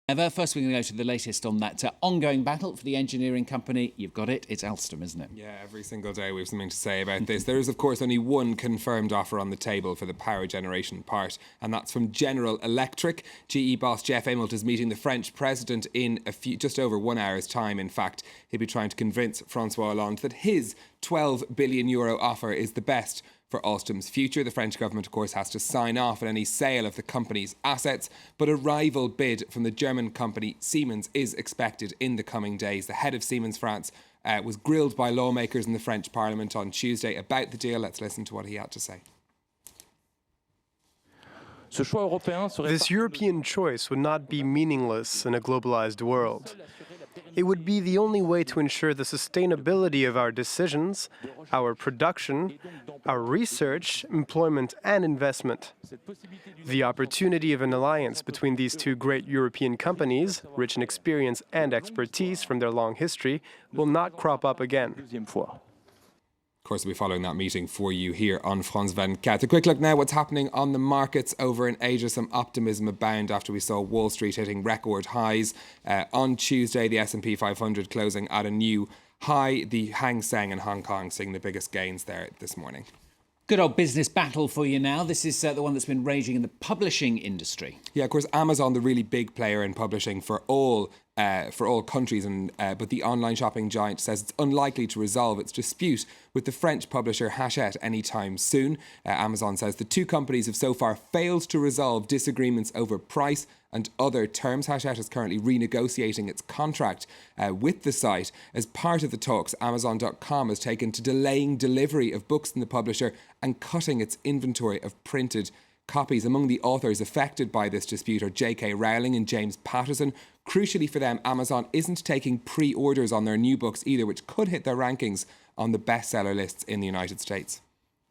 Ever. First, we're going to go to the latest on that ongoing battle for the engineering company. You've got it. It's Alstom, isn't it? Yeah, every single day we have something to say about this. There is, of course, only one confirmed offer on the table for the power generation part, and that's from General Electric. GE boss Jeff Immelt is meeting the French president in just over 1 hour's time. In fact, he'll be trying to convince François Hollande that his €12 billion offer is the best for Alstom's future. The French government, of course, has to sign off on any sale of the company's assets, but a rival bid from the German company Siemens is expected in the coming days. The head of Siemens France was grilled by lawmakers in the French Parliament on Tuesday about the deal. Let's listen to what he had to say. This European choice would not be meaningless in a globalized world. It would be the only way to ensure the sustainability of our decisions, our production, our research, employment and investment. The opportunity of an alliance between these two great European companies, rich in experience and expertise from their long history, will not crop up again. Of course, we'll be following that meeting for you here on France 24. A quick look now what's happening on the markets over in Asia. Some optimism abound after we saw Wall Street hitting record highs. On Tuesday, the S&P 500 closing at a new high. The Hang Seng in Hong Kong seeing the biggest gains there this morning. Good old business battle for you now. This is the one that's been raging in the publishing industry. Yeah, of course, Amazon, the really big player in publishing for all countries, but the online shopping giant says it's unlikely to resolve its dispute with the French publisher Hachette anytime soon. Amazon says the two companies have so far failed to resolve disagreements over price and other terms. Hachette is currently renegotiating its contract with the site. As part of the talks, Amazon.com has taken to delaying delivery of books from the publisher and cutting its inventory of printed copies. Among the authors affected by this dispute are J.K. Rowling and James Patterson. Crucially for them, Amazon isn't taking pre-orders on their new books either, which could hit their rankings on the bestseller lists in the United States.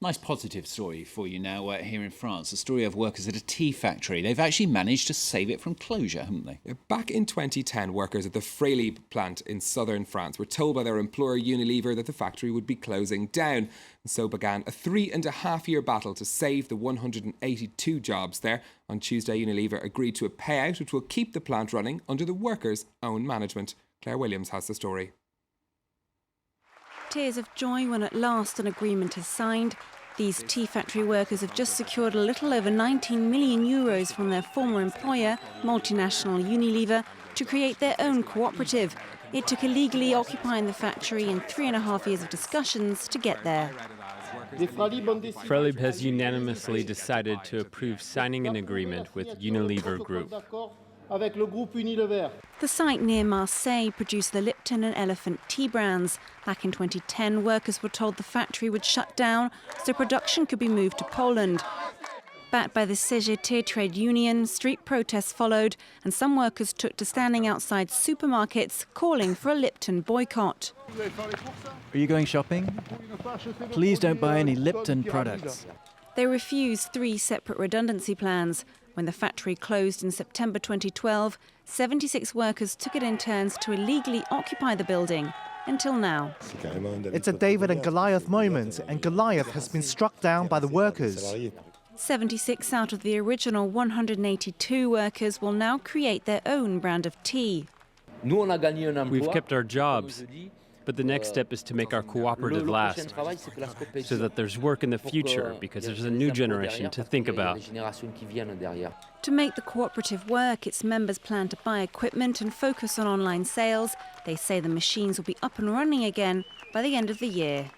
Nice positive story for you now here in France. A story of workers at a tea factory. They've actually managed to save it from closure, haven't they? Back in 2010, workers at the Fraley plant in southern France were told by their employer Unilever that the factory would be closing down. And so began a 3.5-year battle to save the 182 jobs there. On Tuesday, Unilever agreed to a payout which will keep the plant running under the workers' own management. Claire Williams has the story. Tears of joy when at last an agreement is signed. These tea factory workers have just secured a little over 19 million euros from their former employer, multinational Unilever, to create their own cooperative. It took illegally occupying the factory and 3.5 years of discussions to get there. Fraley has unanimously decided to approve signing an agreement with Unilever Group. The site near Marseille produced the Lipton and Elephant tea brands. Back in 2010, workers were told the factory would shut down so production could be moved to Poland. Backed by the CGT trade union, street protests followed, and some workers took to standing outside supermarkets calling for a Lipton boycott. Are you going shopping? Please don't buy any Lipton products. They refused 3 separate redundancy plans. When the factory closed in September 2012, 76 workers took it in turns to illegally occupy the building, until now. It's a David and Goliath moment, and Goliath has been struck down by the workers. 76 out of the original 182 workers will now create their own brand of tea. We've kept our jobs, but the next step is to make our cooperative last, so that there's work in the future, because there's a new generation to think about. To make the cooperative work, its members plan to buy equipment and focus on online sales. They say the machines will be up and running again by the end of the year.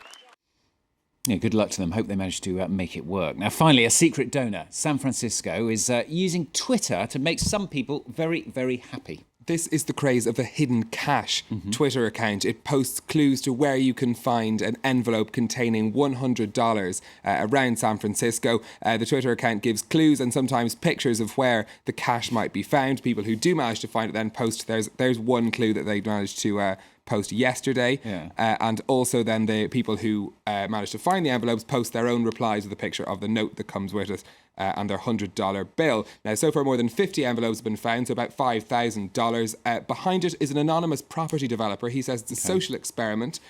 Yeah, good luck to them. Hope they manage to make it work. Now, finally, a secret donor, San Francisco, is using Twitter to make some people very, very happy. This is the craze of the Hidden Cash Twitter account. It posts clues to where you can find an envelope containing $100 around San Francisco. The Twitter account gives clues and sometimes pictures of where the cash might be found. People who do manage to find it then post. There's one clue that they managed to post yesterday. Yeah. And also then the people who managed to find the envelopes post their own replies with a picture of the note that comes with it. And their $100 bill. Now, so far, more than 50 envelopes have been found, so about $5,000. Behind it is an anonymous property developer. He says it's a social experiment.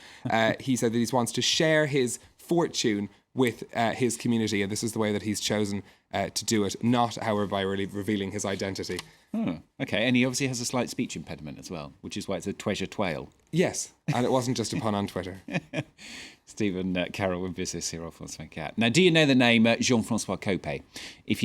He said that he wants to share his fortune with his community, and this is the way that he's chosen to do it, not, however, by really revealing his identity. Oh, okay, and he obviously has a slight speech impediment as well, which is why it's a treasure twale. Yes, and it wasn't just a pun on Twitter. Stephen Carroll with Business here on France 24. Now, do you know the name Jean-François Copé? If you